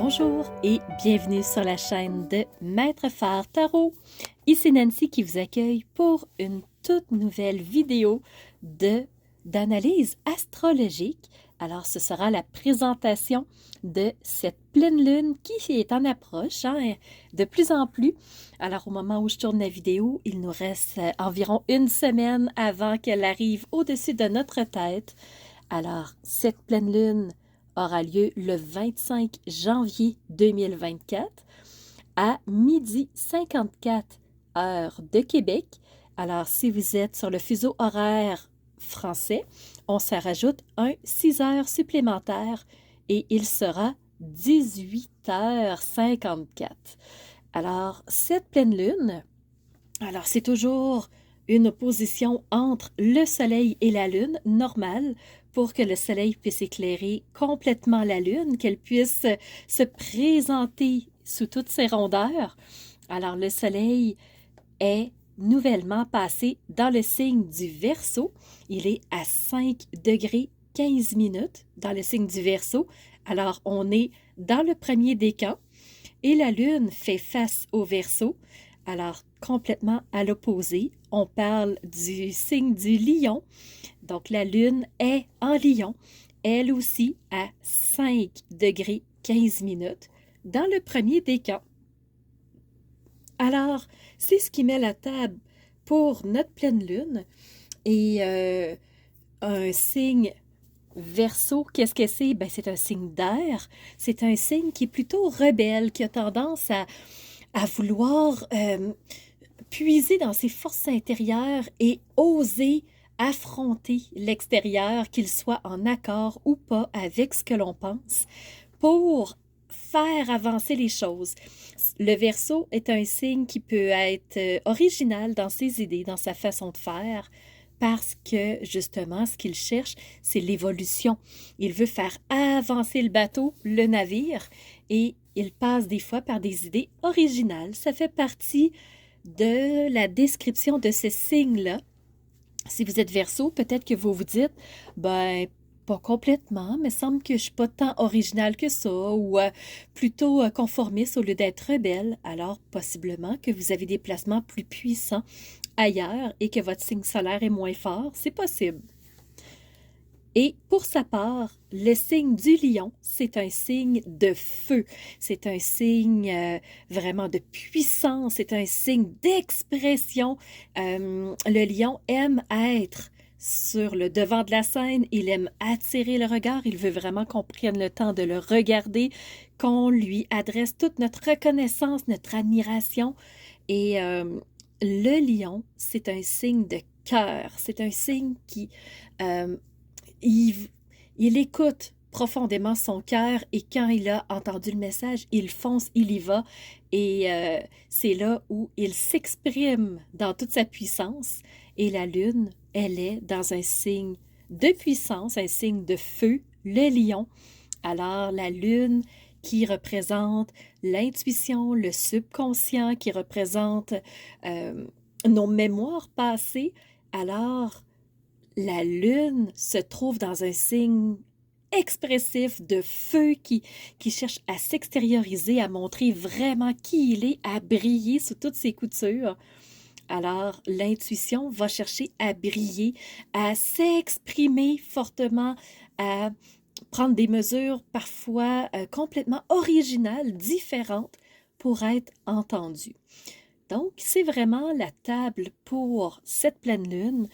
Bonjour et bienvenue sur la chaîne de Maître Phare Tarot. Ici Nancy qui vous accueille pour une toute nouvelle vidéo d'analyse astrologique. Alors, ce sera la présentation de cette pleine lune qui est en approche de plus en plus. Alors, au moment où je tourne la vidéo, il nous reste environ une semaine avant qu'elle arrive au-dessus de notre tête. Alors, cette pleine lune aura lieu le 25 janvier 2024 à 12h54 heure de Québec. Alors, si vous êtes sur le fuseau horaire français, on se rajoute 6 heures supplémentaires et il sera 18h54. Alors, cette pleine lune, alors c'est toujours une opposition entre le soleil et la lune, normale, pour que le soleil puisse éclairer complètement la lune, qu'elle puisse se présenter sous toutes ses rondeurs. Alors, le soleil est nouvellement passé dans le signe du Verseau. Il est à 5 degrés 15 minutes dans le signe du Verseau. Alors, on est dans le premier décan et la lune fait face au Verseau. Alors, complètement à l'opposé, on parle du signe du Lion. Donc, la lune est en Lion, elle aussi à 5 degrés 15 minutes dans le premier décan. Alors, c'est ce qui met la table pour notre pleine lune. Et un signe Verseau, qu'est-ce que c'est? Ben, c'est un signe d'air. C'est un signe qui est plutôt rebelle, qui a tendance à vouloir puiser dans ses forces intérieures et oser affronter l'extérieur, qu'il soit en accord ou pas avec ce que l'on pense, pour faire avancer les choses. Le Verseau est un signe qui peut être original dans ses idées, dans sa façon de faire, parce que, justement, ce qu'il cherche, c'est l'évolution. Il veut faire avancer le bateau, le navire, et il passe des fois par des idées originales. Ça fait partie de la description de ce signe-là. Si vous êtes Verseau, peut-être que vous vous dites, ben, pas complètement, mais semble que je suis pas tant originale que ça, ou plutôt conformiste au lieu d'être rebelle. Alors, possiblement que vous avez des placements plus puissants ailleurs et que votre signe solaire est moins fort, c'est possible. Et pour sa part, le signe du lion, c'est un signe de feu. C'est un signe vraiment de puissance. C'est un signe d'expression. Le lion aime être sur le devant de la scène. Il aime attirer le regard. Il veut vraiment qu'on prenne le temps de le regarder, qu'on lui adresse toute notre reconnaissance, notre admiration. Et le lion, c'est un signe de cœur. C'est un signe qui... il écoute profondément son cœur et quand il a entendu le message, il fonce, il y va et c'est là où il s'exprime dans toute sa puissance et la lune, elle est dans un signe de puissance, un signe de feu, le lion. Alors la lune qui représente l'intuition, le subconscient, qui représente nos mémoires passées, alors la lune se trouve dans un signe expressif de feu qui cherche à s'extérioriser, à montrer vraiment qui il est, à briller sous toutes ses coutures. Alors, l'intuition va chercher à briller, à s'exprimer fortement, à prendre des mesures parfois complètement originales, différentes, pour être entendue. Donc, c'est vraiment la table pour cette pleine lune.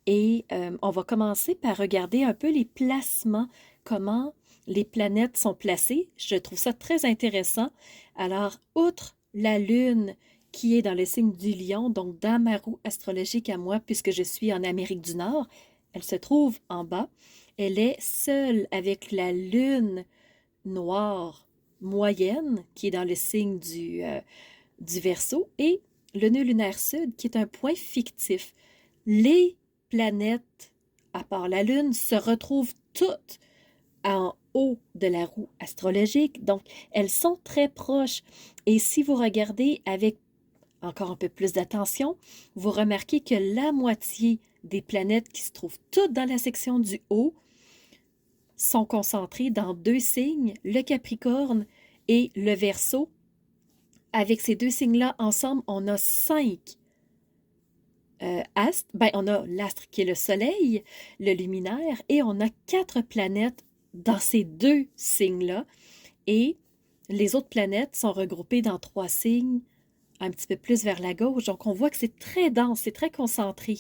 Et on va commencer par regarder un peu les placements, comment les planètes sont placées. Je trouve ça très intéressant. Alors, outre la Lune qui est dans le signe du Lion, donc dans ma roue astrologique à moi, puisque je suis en Amérique du Nord, elle se trouve en bas. Elle est seule avec la Lune noire moyenne, qui est dans le signe du Verseau, et le nœud lunaire sud, qui est un point fictif. Les planètes, à part la Lune, se retrouvent toutes en haut de la roue astrologique. Donc, elles sont très proches. Et si vous regardez avec encore un peu plus d'attention, vous remarquez que la moitié des planètes qui se trouvent toutes dans la section du haut sont concentrées dans deux signes, le Capricorne Et le Verseau, avec ces deux signes-là ensemble, on a 5 astres. Ben, on a l'astre qui est le Soleil, le luminaire, et on a 4 planètes dans ces deux signes-là. Et les autres planètes sont regroupées dans 3 signes, un petit peu plus vers la gauche. Donc, on voit que c'est très dense, c'est très concentré.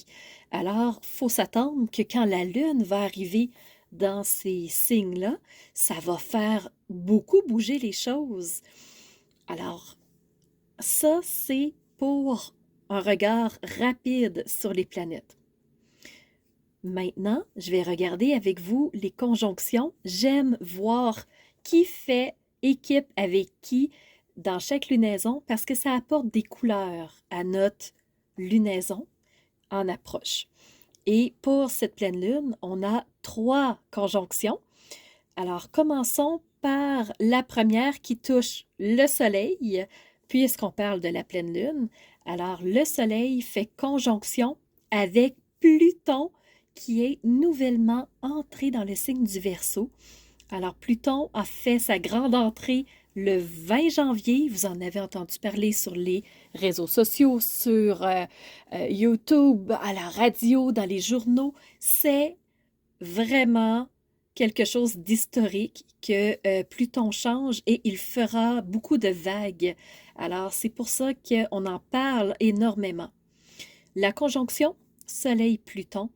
Alors, il faut s'attendre que quand la Lune va arriver dans ces signes-là, ça va faire beaucoup bouger les choses. Alors, ça, c'est pour un regard rapide sur les planètes. Maintenant, je vais regarder avec vous les conjonctions. J'aime voir qui fait équipe avec qui dans chaque lunaison parce que ça apporte des couleurs à notre lunaison en approche. Et pour cette pleine lune, on a 3 conjonctions. Alors, commençons par la première qui touche le Soleil, puisqu'on parle de la pleine lune. Alors, le Soleil fait conjonction avec Pluton, qui est nouvellement entré dans le signe du Verseau. Alors, Pluton a fait sa grande entrée le 20 janvier. Vous en avez entendu parler sur les réseaux sociaux, sur YouTube, à la radio, dans les journaux. C'est vraiment quelque chose d'historique que Pluton change et il fera beaucoup de vagues. Alors, c'est pour ça qu'on en parle énormément. La conjonction Soleil-Pluton,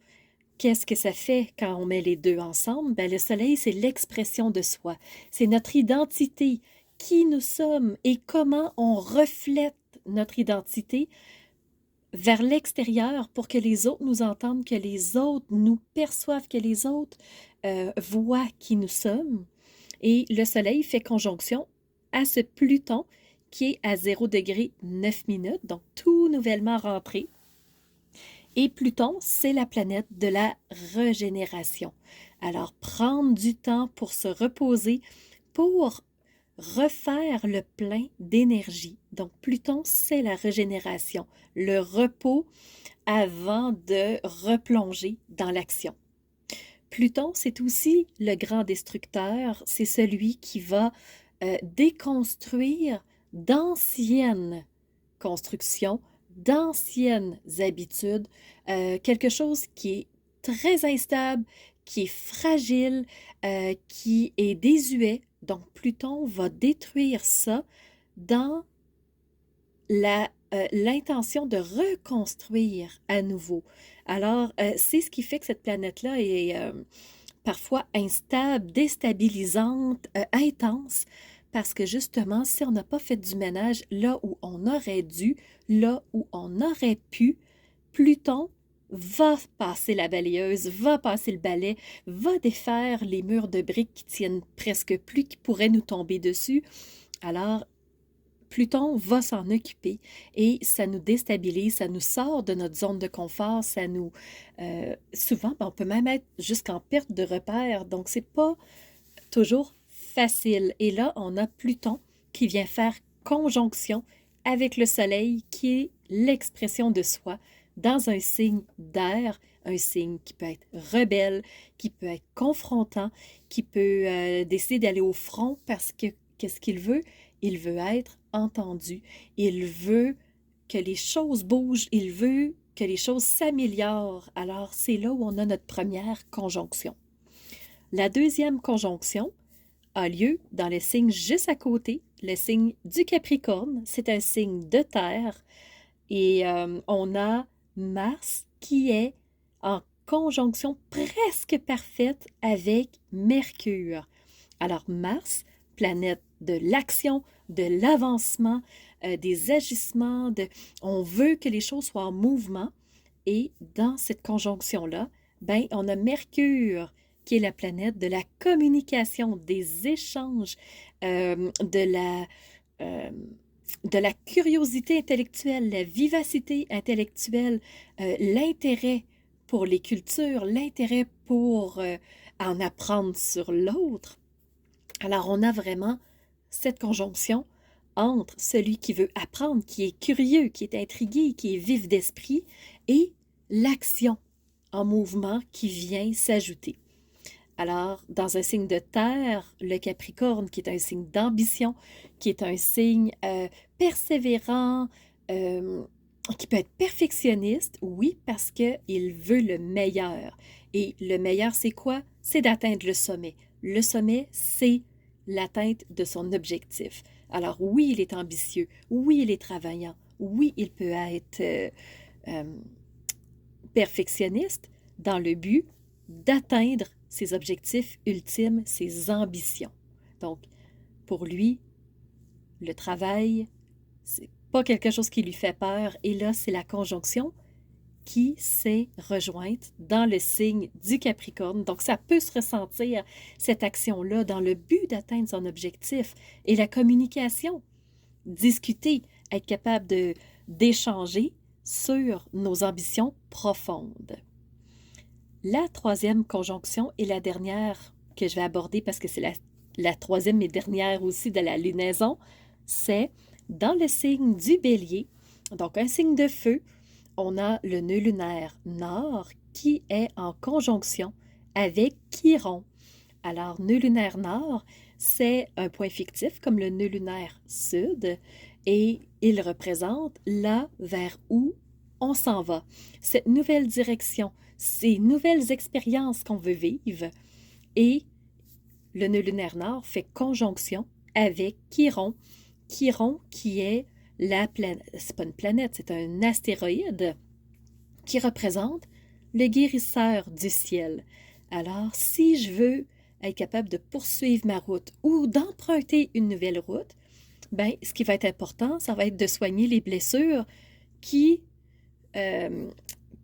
qu'est-ce que ça fait quand on met les deux ensemble? Ben, le Soleil, c'est l'expression de soi. C'est notre identité, qui nous sommes et comment on reflète notre identité vers l'extérieur pour que les autres nous entendent, que les autres nous perçoivent, que les autres voient qui nous sommes. Et le Soleil fait conjonction à ce Pluton qui est à 0 degré 9 minutes, donc tout nouvellement rentré. Et Pluton, c'est la planète de la régénération. Alors, prendre du temps pour se reposer, pour refaire le plein d'énergie. Donc, Pluton, c'est la régénération, le repos avant de replonger dans l'action. Pluton, c'est aussi le grand destructeur, c'est celui qui va déconstruire d'anciennes constructions, d'anciennes habitudes, quelque chose qui est très instable, qui est fragile, qui est désuet. Donc, Pluton va détruire ça dans l'intention de reconstruire à nouveau. Alors, c'est ce qui fait que cette planète-là est parfois instable, déstabilisante, intense, parce que justement, si on n'a pas fait du ménage là où on aurait dû, là où on aurait pu, Pluton va passer la balayeuse, va passer le balai, va défaire les murs de briques qui tiennent presque plus, qui pourraient nous tomber dessus. Alors, Pluton va s'en occuper et ça nous déstabilise, ça nous sort de notre zone de confort, ça nous... souvent, on peut même être jusqu'en perte de repère, donc c'est pas toujours facile. Et là, on a Pluton qui vient faire conjonction avec le Soleil qui est l'expression de soi dans un signe d'air, un signe qui peut être rebelle, qui peut être confrontant, qui peut décider d'aller au front parce que qu'est-ce qu'il veut? Il veut être entendu. Il veut que les choses bougent. Il veut que les choses s'améliorent. Alors, c'est là où on a notre première conjonction. La deuxième conjonction a lieu dans le signe juste à côté, le signe du Capricorne. C'est un signe de terre. Et on a Mars qui est en conjonction presque parfaite avec Mercure. Alors, Mars, planète de l'action, de l'avancement, des agissements, on veut que les choses soient en mouvement. Et dans cette conjonction-là, ben, on a Mercure, qui est la planète de la communication, des échanges, de la curiosité intellectuelle, la vivacité intellectuelle, l'intérêt pour les cultures, l'intérêt pour en apprendre sur l'autre. Alors, on a vraiment cette conjonction entre celui qui veut apprendre, qui est curieux, qui est intrigué, qui est vif d'esprit, et l'action en mouvement qui vient s'ajouter. Alors, dans un signe de terre, le Capricorne, qui est un signe d'ambition, qui est un signe persévérant, euh, qui peut être perfectionniste, oui, parce qu'il veut le meilleur. Et le meilleur, c'est quoi? C'est d'atteindre le sommet. Le sommet, c'est l'atteinte de son objectif. Alors oui, il est ambitieux, oui, il est travaillant, oui, il peut être euh, perfectionniste dans le but d'atteindre ses objectifs ultimes, ses ambitions. Donc, pour lui, le travail, c'est pas quelque chose qui lui fait peur. Et là, c'est la conjonction qui s'est rejointe dans le signe du Capricorne. Donc, ça peut se ressentir, cette action-là, dans le but d'atteindre son objectif. Et la communication, discuter, être capable d'échanger sur nos ambitions profondes. La troisième conjonction et la dernière que je vais aborder parce que c'est la troisième et dernière aussi de la lunaison, c'est dans le signe du Bélier, donc un signe de feu, on a le nœud lunaire nord qui est en conjonction avec Chiron. Alors, nœud lunaire nord, c'est un point fictif comme le nœud lunaire sud et il représente là vers où on s'en va. Cette nouvelle direction, ces nouvelles expériences qu'on veut vivre. Et le nœud lunaire nord fait conjonction avec Chiron. Chiron qui est la planète, c'est pas une planète, c'est un astéroïde qui représente le guérisseur du ciel. Alors, si je veux être capable de poursuivre ma route ou d'emprunter une nouvelle route, ben, ce qui va être important, ça va être de soigner les blessures qui, euh,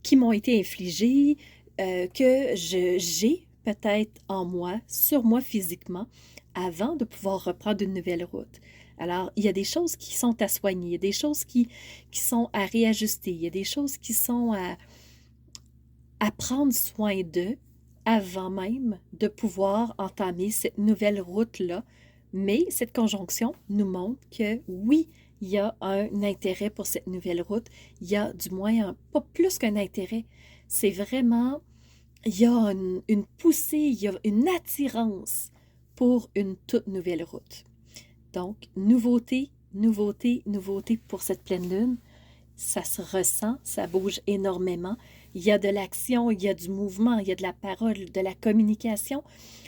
qui m'ont été infligées, que j'ai peut-être en moi, sur moi physiquement, avant de pouvoir reprendre une nouvelle route. Alors, il y a des choses qui sont à soigner, il y a des choses qui sont à réajuster, il y a des choses qui sont à prendre soin d'eux avant même de pouvoir entamer cette nouvelle route-là. Mais cette conjonction nous montre que oui, il y a un intérêt pour cette nouvelle route. Il y a du moins pas plus qu'un intérêt. C'est vraiment, il y a une poussée, il y a une attirance pour une toute nouvelle route. Donc, nouveauté, nouveauté, nouveauté pour cette pleine lune. Ça se ressent, ça bouge énormément. Il y a de l'action, il y a du mouvement, il y a de la parole, de la communication,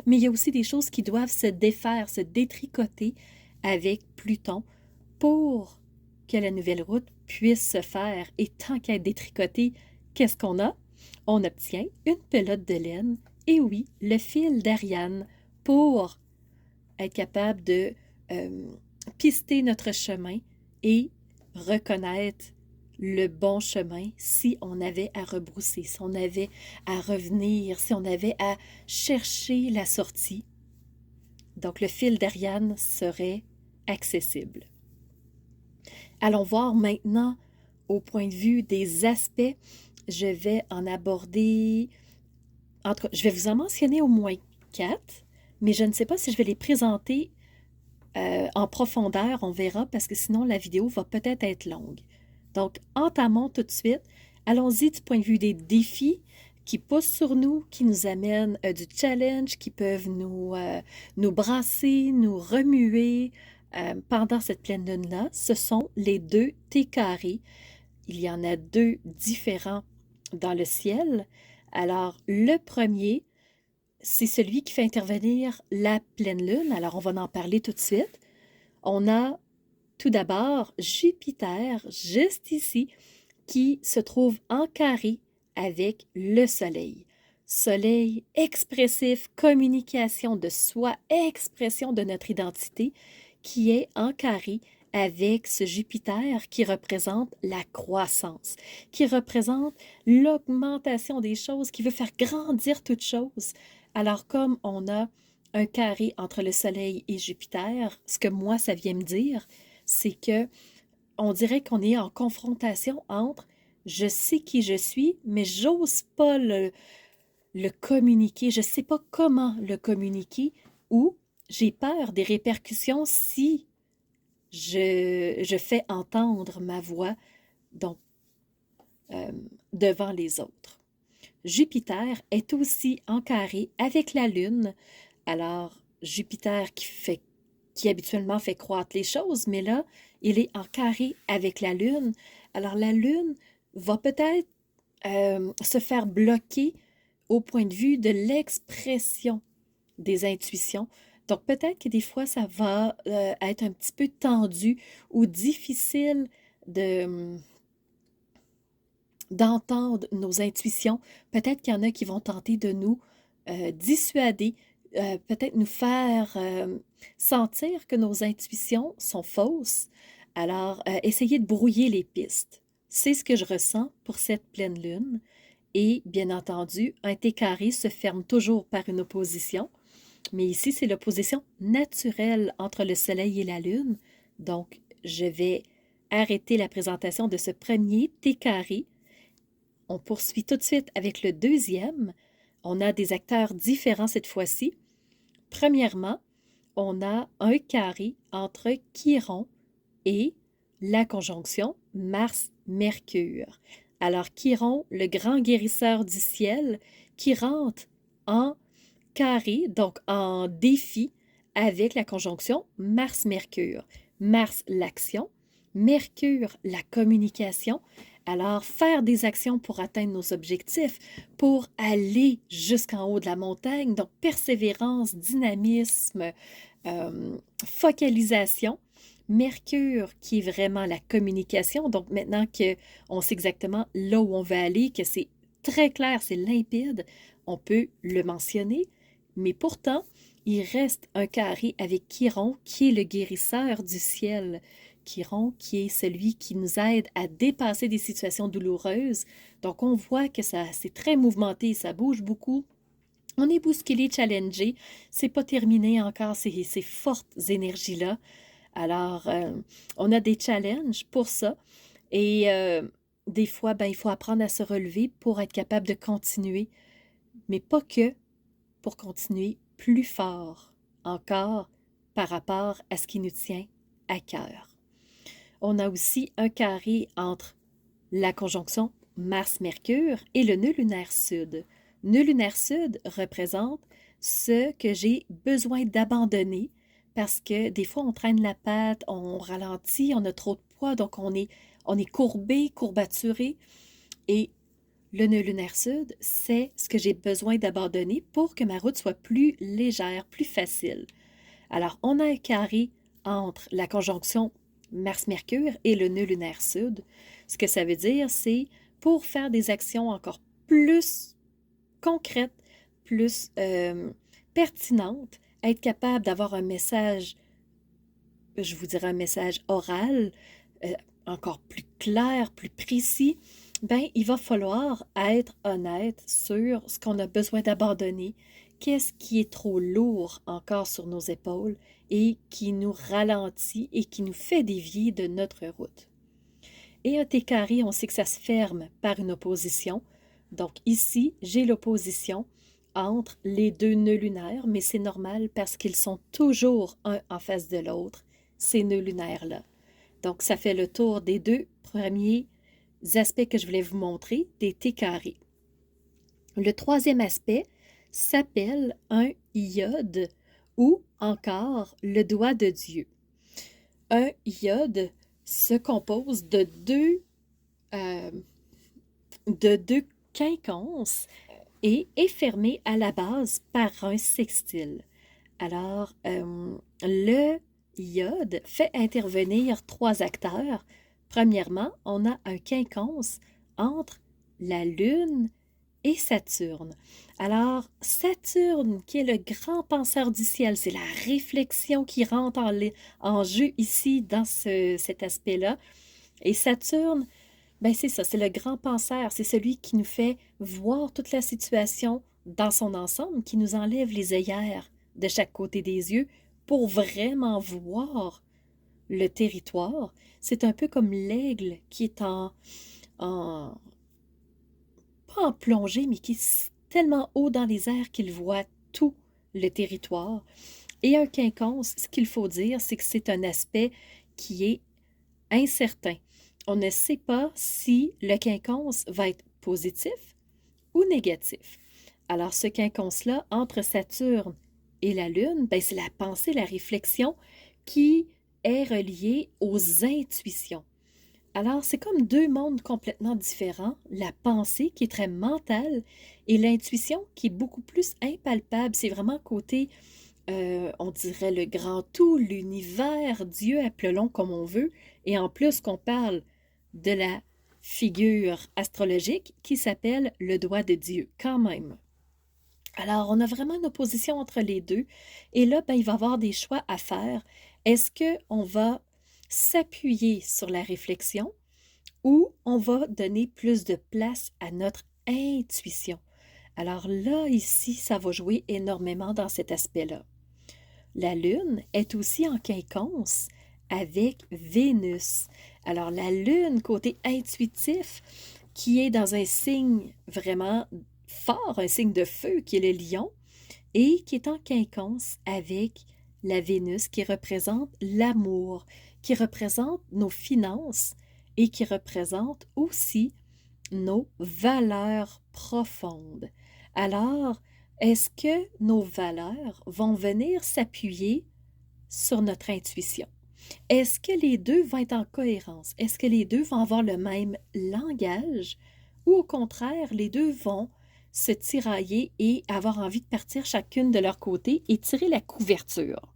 mais il y a aussi des choses qui doivent se défaire, se détricoter avec Pluton pour que la nouvelle route puisse se faire. Et tant qu'à être détricotée, qu'est-ce qu'on a? On obtient une pelote de laine et oui, le fil d'Ariane pour être capable de euh, pister notre chemin et reconnaître le bon chemin si on avait à rebrousser, si on avait à revenir, si on avait à chercher la sortie. Donc le fil d'Ariane serait accessible. Allons voir maintenant au point de vue des aspects. Je vais en aborder, je vais vous en mentionner au moins 4, mais je ne sais pas si je vais les présenter en profondeur, on verra, parce que sinon la vidéo va peut-être être longue. Donc, entamons tout de suite. Allons-y du point de vue des défis qui poussent sur nous, qui nous amènent du challenge, qui peuvent nous brasser, nous remuer pendant cette pleine lune-là. Ce sont les 2 T carrés. Il y en a 2 différents dans le ciel. Alors, le premier, c'est celui qui fait intervenir la pleine lune. Alors, on va en parler tout de suite. On a tout d'abord Jupiter, juste ici, qui se trouve en carré avec le Soleil. Soleil expressif, communication de soi, expression de notre identité, qui est en carré avec ce Jupiter qui représente la croissance, qui représente l'augmentation des choses, qui veut faire grandir toutes choses. Alors comme on a un carré entre le Soleil et Jupiter, ce que moi, ça vient me dire, c'est que on dirait qu'on est en confrontation entre je sais qui je suis, mais j'ose pas le communiquer, je sais pas comment le communiquer, ou j'ai peur des répercussions si je fais entendre ma voix donc, euh, devant les autres. Jupiter est aussi en carré avec la Lune. Alors, Jupiter qui habituellement fait croître les choses, mais là, il est en carré avec la Lune. Alors, la Lune va peut-être se faire bloquer au point de vue de l'expression des intuitions. Donc, peut-être que des fois, ça va être un petit peu tendu ou difficile de, d'entendre nos intuitions. Peut-être qu'il y en a qui vont tenter de nous dissuader, peut-être nous faire sentir que nos intuitions sont fausses. Alors, essayez de brouiller les pistes. C'est ce que je ressens pour cette pleine lune. Et bien entendu, un T carré se ferme toujours par une opposition. Mais ici, c'est l'opposition naturelle entre le Soleil et la Lune. Donc, je vais arrêter la présentation de ce premier T carré. On poursuit tout de suite avec le deuxième. On a des acteurs différents cette fois-ci. Premièrement, on a un carré entre Chiron et la conjonction Mars-Mercure. Alors, Chiron, le grand guérisseur du ciel, qui rentre en carré, donc en défi, avec la conjonction Mars-Mercure. Mars, l'action, Mercure, la communication. Alors, faire des actions pour atteindre nos objectifs, pour aller jusqu'en haut de la montagne, donc persévérance, dynamisme, focalisation. Mercure, qui est vraiment la communication, donc maintenant qu'on sait exactement là où on va aller, que c'est très clair, c'est limpide, on peut le mentionner, mais pourtant, il reste un carré avec Chiron, qui est le guérisseur du ciel. Chiron, qui est celui qui nous aide à dépasser des situations douloureuses. Donc, on voit que c'est très mouvementé, ça bouge beaucoup. On est bousculé, challengé. C'est pas terminé encore, ces fortes énergies-là. Alors, on a des challenges pour ça. Et des fois, ben, il faut apprendre à se relever pour être capable de continuer. Mais pas que pour continuer plus fort encore par rapport à ce qui nous tient à cœur. On a aussi un carré entre la conjonction Mars-Mercure et le nœud lunaire sud. Nœud lunaire sud représente ce que j'ai besoin d'abandonner parce que des fois on traîne la patte, on ralentit, on a trop de poids, donc on est courbé, courbaturé. Et le nœud lunaire sud, c'est ce que j'ai besoin d'abandonner pour que ma route soit plus légère, plus facile. Alors, on a un carré entre la conjonction Mars-Mercure et le nœud lunaire sud. Ce que ça veut dire, c'est pour faire des actions encore plus concrètes, plus pertinentes, être capable d'avoir un message, je vous dirais un message oral, encore plus clair, plus précis, ben, il va falloir être honnête sur ce qu'on a besoin d'abandonner, qu'est-ce qui est trop lourd encore sur nos épaules et qui nous ralentit et qui nous fait dévier de notre route. Et un T carré, on sait que ça se ferme par une opposition. Donc ici, j'ai l'opposition entre les deux nœuds lunaires, mais c'est normal parce qu'ils sont toujours un en face de l'autre, ces nœuds lunaires-là. Donc, ça fait le tour des deux premiers aspects que je voulais vous montrer, des T carrés. Le troisième aspect s'appelle un iode ou encore le doigt de Dieu. Un iode se compose de deux quinconces et est fermé à la base par un sextile. Alors, le iode fait intervenir trois acteurs. Premièrement, on a un quinconce entre la Lune et Saturne. Alors, Saturne, qui est le grand penseur du ciel, c'est la réflexion qui rentre en jeu ici dans cet aspect-là. Et Saturne, ben c'est ça, c'est le grand penseur, c'est celui qui nous fait voir toute la situation dans son ensemble, qui nous enlève les œillères de chaque côté des yeux pour vraiment voir le territoire. C'est un peu comme l'aigle qui est en pas en plongée, mais qui est tellement haut dans les airs qu'il voit tout le territoire. Et un quinconce, ce qu'il faut dire, c'est que c'est un aspect qui est incertain. On ne sait pas si le quinconce va être positif ou négatif. Alors, ce quinconce-là, entre Saturne et la Lune, ben, c'est la pensée, la réflexion qui est reliée aux intuitions. Alors, c'est comme deux mondes complètement différents, la pensée qui est très mentale et l'intuition qui est beaucoup plus impalpable. C'est vraiment côté, on dirait le grand tout, l'univers, Dieu, appelons comme on veut. Et en plus qu'on parle de la figure astrologique qui s'appelle le doigt de Dieu, quand même. Alors, on a vraiment une opposition entre les deux. Et là, ben, il va y avoir des choix à faire. Est-ce qu'on va s'appuyer sur la réflexion ou on va donner plus de place à notre intuition? Alors là, ici, ça va jouer énormément dans cet aspect-là. La Lune est aussi en quinconce avec Vénus. Alors la Lune, côté intuitif, qui est dans un signe vraiment fort, un signe de feu, qui est le lion, et qui est en quinconce avec la Vénus, qui représente l'amour, qui représente nos finances et qui représente aussi nos valeurs profondes. Alors, est-ce que nos valeurs vont venir s'appuyer sur notre intuition? Est-ce que les deux vont être en cohérence? Est-ce que les deux vont avoir le même langage? Ou au contraire, les deux vont se tirailler et avoir envie de partir chacune de leur côté et tirer la couverture?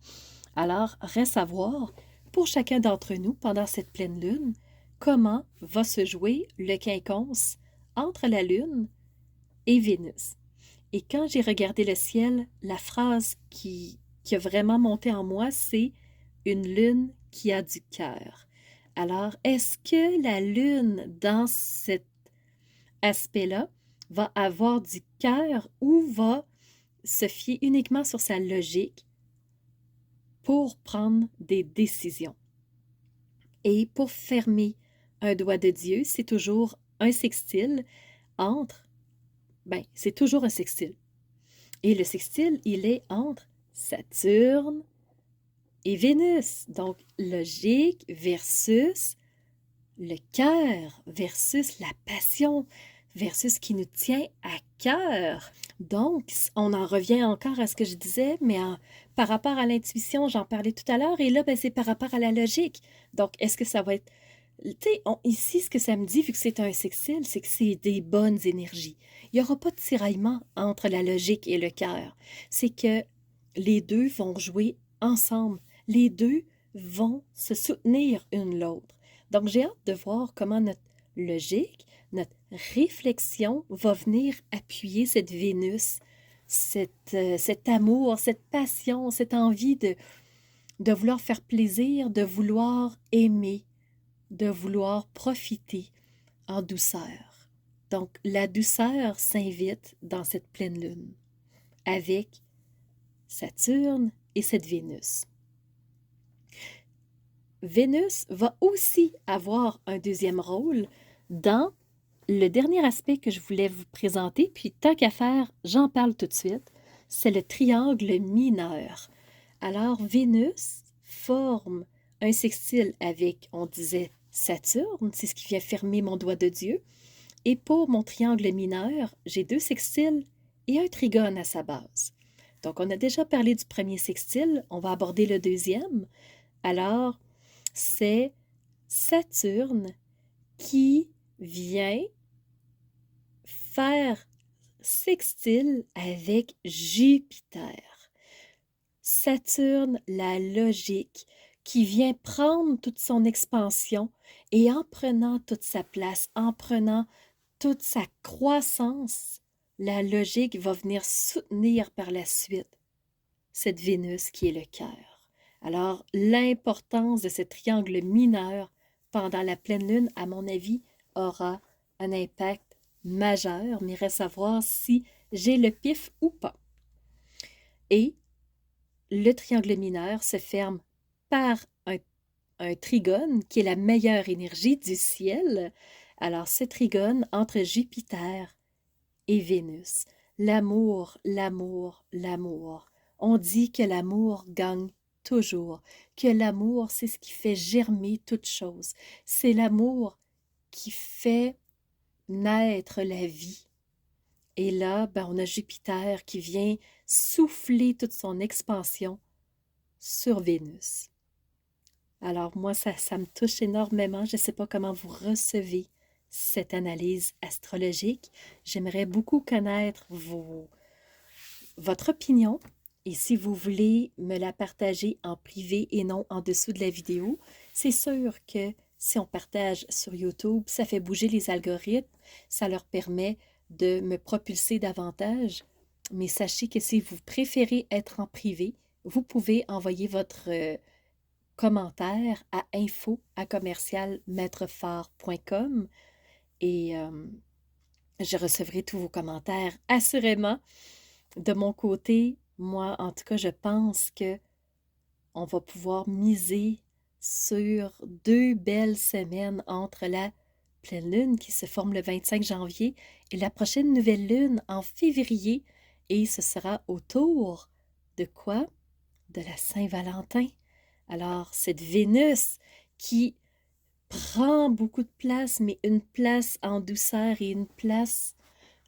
Alors, reste à voir, pour chacun d'entre nous, pendant cette pleine lune, comment va se jouer le quinconce entre la Lune et Vénus. Et quand j'ai regardé le ciel, la phrase qui a vraiment monté en moi, c'est une lune qui a du cœur. Alors, est-ce que la lune, dans cet aspect-là, va avoir du cœur ou va se fier uniquement sur sa logique pour prendre des décisions? Et pour fermer un doigt de Dieu, c'est toujours un sextile entre, ben, c'est toujours un sextile. Et le sextile, il est entre Saturne et Vénus. Donc, logique versus le cœur, versus la passion, versus ce qui nous tient à cœur. Donc, on en revient encore à ce que je disais, mais par rapport à l'intuition, j'en parlais tout à l'heure, et là, ben, c'est par rapport à la logique. Donc, est-ce que ça va être... Tu sais, ici, ce que ça me dit, vu que c'est un sextile, c'est que c'est des bonnes énergies. Il n'y aura pas de tiraillement entre la logique et le cœur. C'est que les deux vont jouer ensemble. Les deux vont se soutenir une l'autre. Donc, j'ai hâte de voir comment notre logique, notre réflexion va venir appuyer cette Vénus, cet amour, cette passion, cette envie de vouloir faire plaisir, de vouloir aimer, de vouloir profiter en douceur. Donc, la douceur s'invite dans cette pleine lune avec Saturne et cette Vénus. Vénus va aussi avoir un deuxième rôle dans le dernier aspect que je voulais vous présenter, puis tant qu'à faire, j'en parle tout de suite, c'est le triangle mineur. Alors, Vénus forme un sextile avec, on disait, Saturne, c'est ce qui vient fermer mon doigt de Dieu. Et pour mon triangle mineur, j'ai deux sextiles et un trigone à sa base. Donc, on a déjà parlé du premier sextile, on va aborder le deuxième. Alors, c'est Saturne qui vient faire sextile avec Jupiter. Saturne, la logique, qui vient prendre toute son expansion et en prenant toute sa place, en prenant toute sa croissance, la logique va venir soutenir par la suite cette Vénus qui est le cœur. Alors, l'importance de ce triangle mineur pendant la pleine lune, à mon avis, aura un impact majeur, mais reste à voir si j'ai le pif ou pas. Et le triangle mineur se ferme par un trigone qui est la meilleure énergie du ciel. Alors, ce trigone entre Jupiter et Vénus. L'amour, l'amour, l'amour. On dit que l'amour gagne toujours, que l'amour, c'est ce qui fait germer toute chose. C'est l'amour qui fait naître la vie. Et là, ben, on a Jupiter qui vient souffler toute son expansion sur Vénus. Alors moi, ça me touche énormément. Je ne sais pas comment vous recevez cette analyse astrologique. J'aimerais beaucoup connaître votre opinion. Et si vous voulez me la partager en privé et non en dessous de la vidéo, c'est sûr que si on partage sur YouTube, ça fait bouger les algorithmes, ça leur permet de me propulser davantage. Mais sachez que si vous préférez être en privé, vous pouvez envoyer votre commentaire à info@commercialmaitrefort.com et je recevrai tous vos commentaires assurément. De mon côté, moi, en tout cas, je pense que on va pouvoir miser sur 2 belles semaines entre la pleine lune qui se forme le 25 janvier et la prochaine nouvelle lune en février. Et ce sera autour de quoi? De la Saint-Valentin. Alors, cette Vénus qui prend beaucoup de place, mais une place en douceur et une place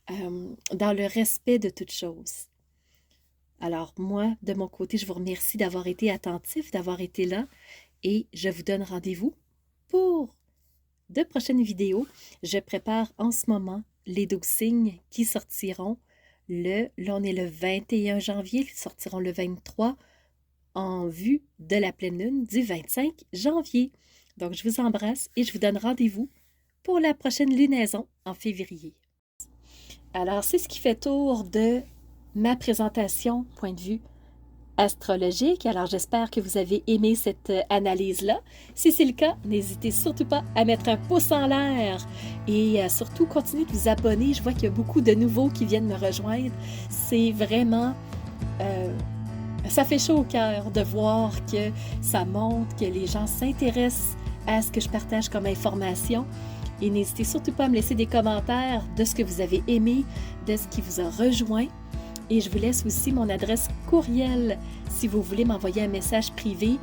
dans le respect de toutes choses. Alors, moi, de mon côté, je vous remercie d'avoir été attentif, d'avoir été là, et je vous donne rendez-vous pour de prochaines vidéos. Je prépare en ce moment les 12 signes qui sortiront là, on est le 21 janvier, ils sortiront le 23 en vue de la pleine lune du 25 janvier. Donc, je vous embrasse et je vous donne rendez-vous pour la prochaine lunaison en février. Alors, c'est ce qui fait tour de ma présentation, point de vue astrologique. Alors, j'espère que vous avez aimé cette analyse-là. Si c'est le cas, n'hésitez surtout pas à mettre un pouce en l'air et surtout, continuez de vous abonner. Je vois qu'il y a beaucoup de nouveaux qui viennent me rejoindre. C'est vraiment... ça fait chaud au cœur de voir que ça montre, que les gens s'intéressent à ce que je partage comme information. Et n'hésitez surtout pas à me laisser des commentaires de ce que vous avez aimé, de ce qui vous a rejoint. Et je vous laisse aussi mon adresse courriel si vous voulez m'envoyer un message privé.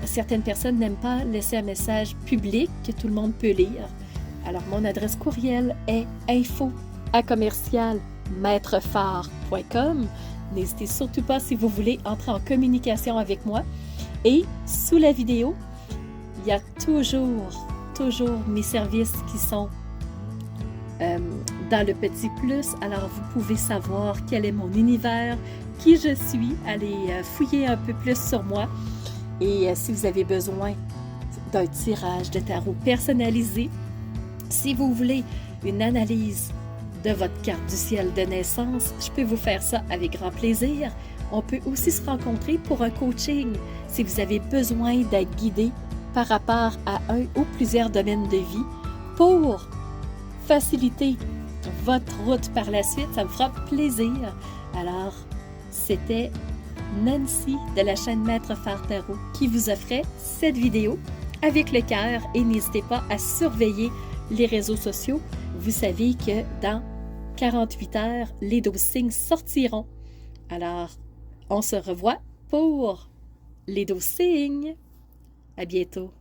Certaines personnes n'aiment pas laisser un message public que tout le monde peut lire. Alors, mon adresse courriel est info@commercialmaitrefort.com. N'hésitez surtout pas si vous voulez entrer en communication avec moi. Et sous la vidéo, il y a toujours mes services qui sont dans le petit plus. Alors, vous pouvez savoir quel est mon univers, qui je suis. Allez fouiller un peu plus sur moi. Et si vous avez besoin d'un tirage de tarot personnalisé, si vous voulez une analyse de votre carte du ciel de naissance, je peux vous faire ça avec grand plaisir. On peut aussi se rencontrer pour un coaching si vous avez besoin d'être guidé par rapport à un ou plusieurs domaines de vie pour faciliter votre route par la suite. Ça me fera plaisir. Alors, c'était Nancy de la chaîne Maître Fort Tarot qui vous offrait cette vidéo avec le cœur et n'hésitez pas à surveiller les réseaux sociaux. Vous savez que dans 48 heures, les 12 signes sortiront. Alors, on se revoit pour les 12 signes. À bientôt.